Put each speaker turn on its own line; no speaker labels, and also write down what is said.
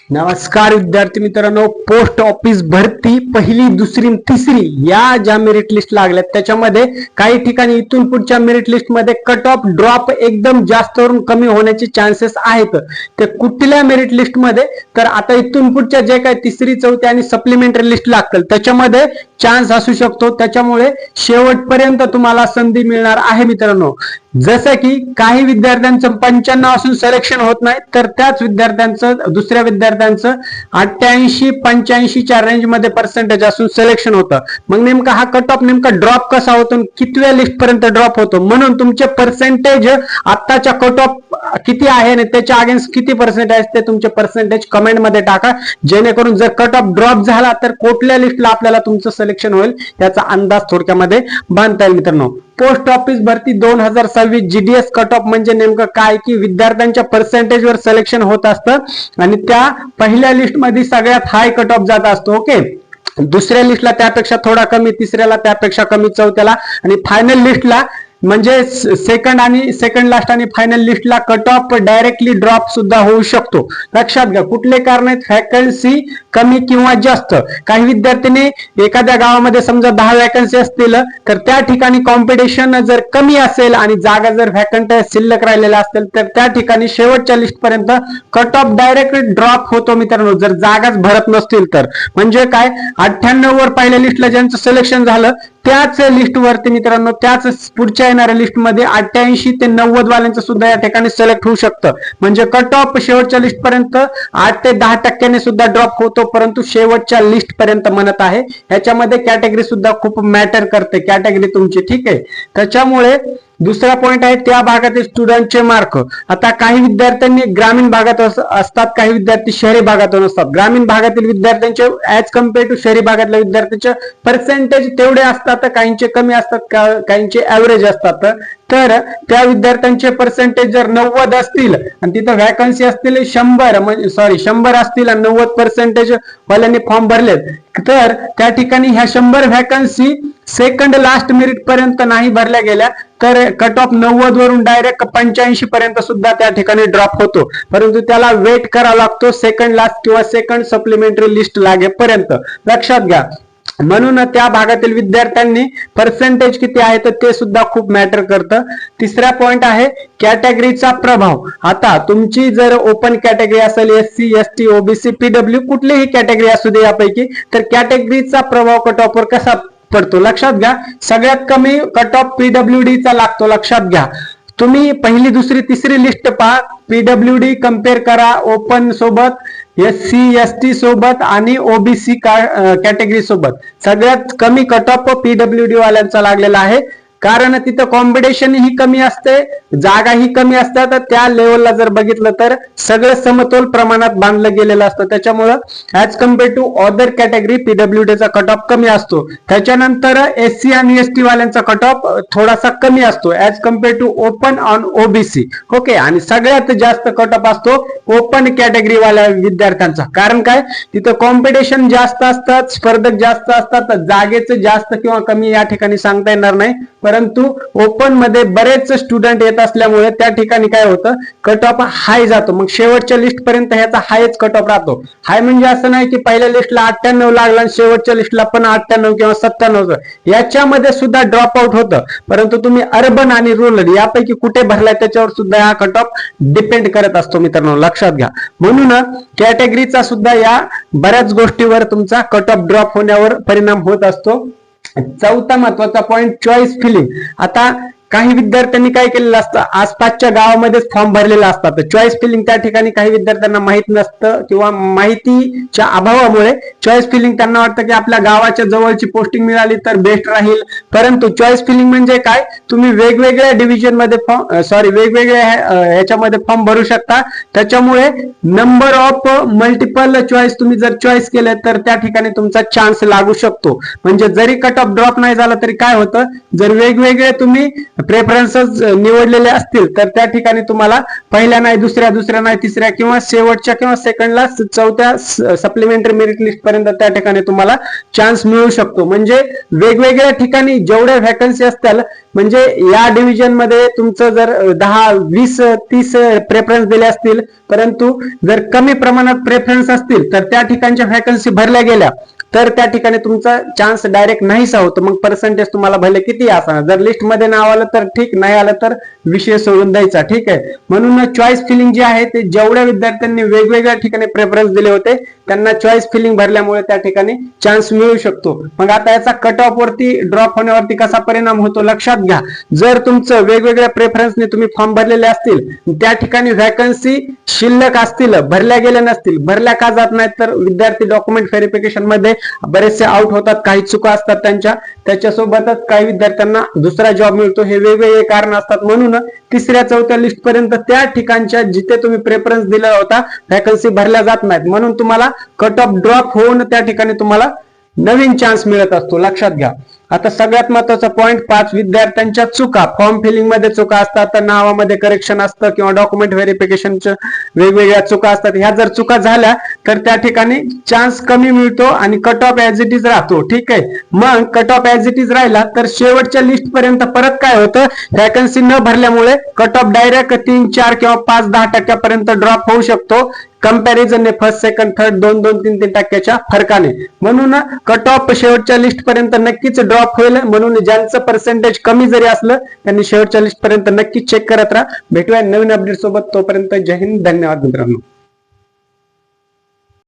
नमस्कार विद्यार्थी मित्रांनो, पोस्ट ऑफिस भरती पहिली, दुसरी, तिसरी या ज्या मेरिट लिस्ट लागल्यात त्याच्यामध्ये काही ठिकाणी इथून पुढच्या मेरिट लिस्ट मध्ये कट ऑफ ड्रॉप एकदम जास्त वरून कमी होण्याचे चान्सेस आहेत. ते कुठल्या मेरिट लिस्ट मध्ये, तर आता इथून पुढच्या जे काही तिसरी, चौथी आणि सप्लिमेंटरी लिस्ट लागतील त्याच्यामध्ये चान्स असू शकतो. त्याच्यामुळे शेवटपर्यंत तुम्हाला संधी मिळणार आहे मित्रांनो. जसं की काही विद्यार्थ्यांचं 95 असून सिलेक्शन होत नाही, तर त्याच विद्यार्थ्यांचं दुसऱ्या विद्यार्थ्यांचं 88-85 च्या रेंज मध्ये पर्सेंटेज असून सिलेक्शन होतं. मग नेमका हा कट ऑफ नेमका ड्रॉप कसा होतो, कितव्या लिस्ट पर्यंत ड्रॉप होतो, म्हणून तुमचे पर्सेंटेज आताच्या कट ऑफ किती आहे आणि त्याच्या अगेन्स्ट किती पर्सेंटेज ते तुमचे पर्सेंटेज कमेंट मध्ये टाका, जेणेकरून जर कट ऑफ ड्रॉप झाला तर कुठल्या लिस्टला आपल्याला तुमचं सिलेक्शन होईल याचा अंदाज थोडक्यामध्ये बांधता येईल मित्रांनो. पोस्ट ऑफिस भरती 2026 जीडीएस कट ऑफ म्हणजे नेमकं काय, की विद्यार्थ्यांच्या पर्सेंटेज वर सिलेक्शन होत असतं आणि त्या पहिल्या लिस्ट मध्ये सगळ्यात हाय कट ऑफ जात असतो. ओके, दुसऱ्या लिस्टला त्यापेक्षा थोडा कमी, तिसऱ्याला त्यापेक्षा कमी, चौथ्याला आणि फायनल लिस्टला म्हणजे सेकंड लास्ट आणि फायनल लिस्टला कट ऑफ डायरेक्टली ड्रॉप सुद्धा होऊ शकतो. लक्षात घ्या, कुठले कारण आहेत, वॅकन्सी कमी किंवा जास्त. काही विद्यार्थ्यांनी एखाद्या गावामध्ये समजा 10 वॅकन्सी असतील तर त्या ठिकाणी कॉम्पिटिशन जर कमी असेल आणि जागा जर व्हॅकंट शिल्लक राहिलेल्या असतील तर त्या ठिकाणी शेवटच्या लिस्ट पर्यंत कट ऑफ डायरेक्ट ड्रॉप होतो मित्रांनो, जर जागाच भरत नसतील तर. म्हणजे काय, 98 वर पहिल्या लिस्टला ज्यांचं सिलेक्शन झालं त्याच लिस्ट वरती मित्रांनो, त्याच पुढच्या येणाऱ्या लिस्ट मध्ये 88 ते 90 वाल्यांचं सुद्धा या ठिकाणी सिलेक्ट होऊ शकतं. म्हणजे कट ऑफ शेवटच्या लिस्ट पर्यंत 8 ते 10% सुद्धा ड्रॉप होतो, परंतु शेवटच्या लिस्ट पर्यंत म्हणत आहे. ह्याच्यामध्ये कॅटेगरी सुद्धा खूप मॅटर करते, कॅटेगरी तुमची, ठीक आहे. त्याच्यामुळे दुसरा पॉइंट आहे त्या भागातील स्टुडंटचे मार्क. आता काही विद्यार्थ्यांनी ग्रामीण भागात असतात, काही विद्यार्थी शहरी भागातून असतात. ग्रामीण भागातील विद्यार्थ्यांचे ऍज कम्पेअर टू शहरी भागातल्या विद्यार्थ्यांचे पर्सेंटेज तेवढे असतात, काहींचे कमी असतात, काहींचे ऍव्हरेज असतात. तर त्या विद्यार्थ्यांचे पर्सेंटेज जर 90 असतील आणि तिथं व्हॅकन्सी असतील 100 असतील आणि 90% वाल्यांनी फॉर्म भरलेत, तर त्या ठिकाणी ह्या 100 व्हॅकन्सी सेकंड लास्ट मेरिट पर्यंत नाही भरल्या गेल्या तर कट ऑफ 90 वरून डायरेक्ट 85 पर्यंत सुद्धा त्या ठिकाणी ड्रॉप होतो. परंतु त्याला वेट करावा लागतो सेकंड लास्ट किंवा सेकंड सप्लिमेंटरी लिस्ट लागेपर्यंत. लक्षात घ्या, म्हणून त्या भागातील विद्यार्थ्यांनी पर्सेंटेज किती आहे तर ते सुद्धा खूप मॅटर करतं. तिसरा पॉइंट आहे कॅटेगरीचा प्रभाव. आता तुमची जर ओपन कॅटेगरी असेल, SC, ST, OBC, PW कुठलीही कॅटेगरी असू दे यापैकी, तर कॅटेगरीचा प्रभाव कट ऑफवर कसा पडतो लक्षात घ्या. सगळ्यात कमी कट ऑफ PWD चा लागतो. लक्षात घ्या, तुम्ही पहिली, दुसरी, तिसरी लिस्ट पहा, PWD कम्पेअर करा ओपन सोबत, SC, ST सोबत आणि OBC कॅटेगरी सोबत. सगळ्यात कमी कट ऑफ PWD वाल्यांचा लागलेला आहे, कारण तिथं कॉम्पिटिशन ही कमी असते, जागा ही कमी असतात. त्या लेवलला जर बघितलं तर सगळं समतोल प्रमाणात बांधलं गेलेलं असतं. त्याच्यामुळं as compare to other category PWDचा कट ऑफ कमी असतो. त्याच्यानंतर SC आणि ST वाल्यांचा कट ऑफ थोडासा कमी असतो as compare to open on OBC. Okay, आणि सगळ्यात जास्त कट ऑफ असतो ओपन कॅटेगरी वाल्या विद्यार्थ्यांचा. कारण काय, तिथं कॉम्पिटिशन जास्त असतात, स्पर्धक जास्त असतात, जागेचं जास्त किंवा कमी या ठिकाणी सांगता येणार नाही. परंतु ओपन मध्ये बरेच स्टुडंट येत असल्यामुळे त्या ठिकाणी काय होतं, कट ऑफ हाय जातो. मग शेवटच्या लिस्ट पर्यंत ह्याचा हायच कट ऑफ राहतो. हाय म्हणजे असं नाही की पहिल्या लिस्टला 98 लागला आणि शेवटच्या लिस्टला पण 98 किंवा 97, याच्यामध्ये सुद्धा ड्रॉप आउट होतं. परंतु तुम्ही अर्बन आणि रुरल यापैकी कुठे भरलाय त्याच्यावर सुद्धा हा कट ऑफ डिपेंड करत असतो मित्रांनो, लक्षात घ्या. म्हणून कॅटेगरीचा सुद्धा या बऱ्याच गोष्टीवर तुमचा कट ऑफ ड्रॉप होण्यावर परिणाम होत असतो. चौथा महत्वाचा पॉइंट, चॉईस फिलिंग. आता काही विद्यार्थ्यांनी काय केलेलं असतं, आसपासच्या गावामध्येच फॉर्म भरलेला असतात. चॉईस फिलिंग त्या ठिकाणी काही विद्यार्थ्यांना माहित नसतं किंवा माहितीच्या अभावामुळे चॉईस फिलिंग त्यांना वाटतं की आपल्या गावाच्या जवळची पोस्टिंग मिळाली तर बेस्ट राहील. परंतु चॉईस फिलिंग म्हणजे काय, तुम्ही वेगवेगळ्या डिव्हिजन मध्ये वेगवेगळ्या ह्याच्यामध्ये फॉर्म भरू शकता. त्याच्यामुळे नंबर ऑफ मल्टिपल चॉईस तुम्ही जर चॉईस केले तर त्या ठिकाणी तुमचा चान्स लागू शकतो. म्हणजे जरी कट ऑफ ड्रॉप नाही झाला तरी काय होतं, जर वेगवेगळे तुम्ही प्रेफरन्सेस निवडलेले असतील तर त्या ठिकाणी तुम्हाला पहिल्या नाही, दुसऱ्या नाही, तिसऱ्या किंवा शेवटच्या किंवा सेकंडला चौथ्या सप्लिमेंटरी मेरिट लिस्ट पर्यंत त्या ठिकाणी तुम्हाला चान्स मिळू शकतो. म्हणजे वेगवेगळ्या ठिकाणी जेवढ्या व्हॅकन्सी असतील, म्हणजे या डिव्हिजन मध्ये तुमचं जर 10, 20, 30 प्रेफरन्स दिले असतील, परंतु जर कमी प्रमाणात प्रेफरन्स असतील तर त्या ठिकाणच्या व्हॅकन्सी भरल्या गेल्या तर त्या ठिकाणी तुमचा चान्स डायरेक्ट नाहीसा होतो. मग पर्सेंटेज तुम्हाला भले किती असणार, जर लिस्ट मध्ये नाव आलं तर ठीक, नाही आलं तर विषय सोडून द्यायचा. ठीक आहे. म्हणून चॉईस फिलिंग जे आहे ते जेवढ्या विद्यार्थ्यांनी वेगवेगळ्या ठिकाणी प्रेफरन्स दिले होते त्यांना चॉईस फिलिंग भरल्यामुळे त्या ठिकाणी चान्स मिळू शकतो. मग आता याचा कट ऑफ वरती, ड्रॉप होण्यावरती कसा परिणाम होतो लक्षात घ्या. जर तुमचं वेगवेगळ्या प्रेफरन्सने तुम्ही फॉर्म भरलेले असतील, त्या ठिकाणी व्हॅकन्सी शिल्लक असतील, भरल्या गेल्या नसतील, भरल्या का जात नाहीत तर विद्यार्थी डॉक्युमेंट व्हेरिफिकेशन मध्ये बरेचसे आउट होतात, काही चुका असतात त्याच्यासोबतच काही विद्यार्थ्यांना दुसरा जॉब मिळतो, हे वेगवेगळे कारण असतात. म्हणून तिसऱ्या चौथ्या लिस्ट पर्यंत त्या ठिकाणच्या जिथे तुम्ही प्रेफरन्स दिला होता व्हॅकन्सी भरल्या जात नाहीत. म्हणून तुम्हाला कट ऑफ ड्रॉप होऊन त्या ठिकाणी तुम्हाला नवीन चान्स मिळत असतो, लक्षात घ्या. आता सगळ्यात महत्वाचा पॉइंट 5, विद्यार्थ्यांच्या चुका. फॉर्म फिलिंग मध्ये चुका असतात, तर नावामध्ये करेक्शन असतं किंवा डॉक्युमेंट व्हेरिफिकेशनच्या वेगवेगळ्या चुका असतात. ह्या जर चुका झाल्या तर त्या ठिकाणी चान्स कमी मिळतो आणि cut off as it is राहतो. ठीक आहे. मग cut off as it is राहिला तर शेवटच्या लिस्ट पर्यंत परत काय होतं, व्हॅकन्सी न भरल्यामुळे कट ऑफ डायरेक्ट 3, 4 किंवा 5, 10% पर्यंत ड्रॉप होऊ शकतो. कंपॅरिझनने फर्स्ट, सेकंड, थर्ड 2-2, 3-3 टक्क्याच्या फरकाने. म्हणून कट ऑफ शेवटच्या लिस्ट पर्यंत नक्कीच ड्रॉप होईल. म्हणून ज्यांचं पर्सेंटेज कमी जरी असलं त्यांनी शेवटच्या लिस्ट पर्यंत नक्कीच चेक करत राहा. भेटूया नवीन अपडेट सोबत. तोपर्यंत जय हिंद, धन्यवाद मित्रांनो.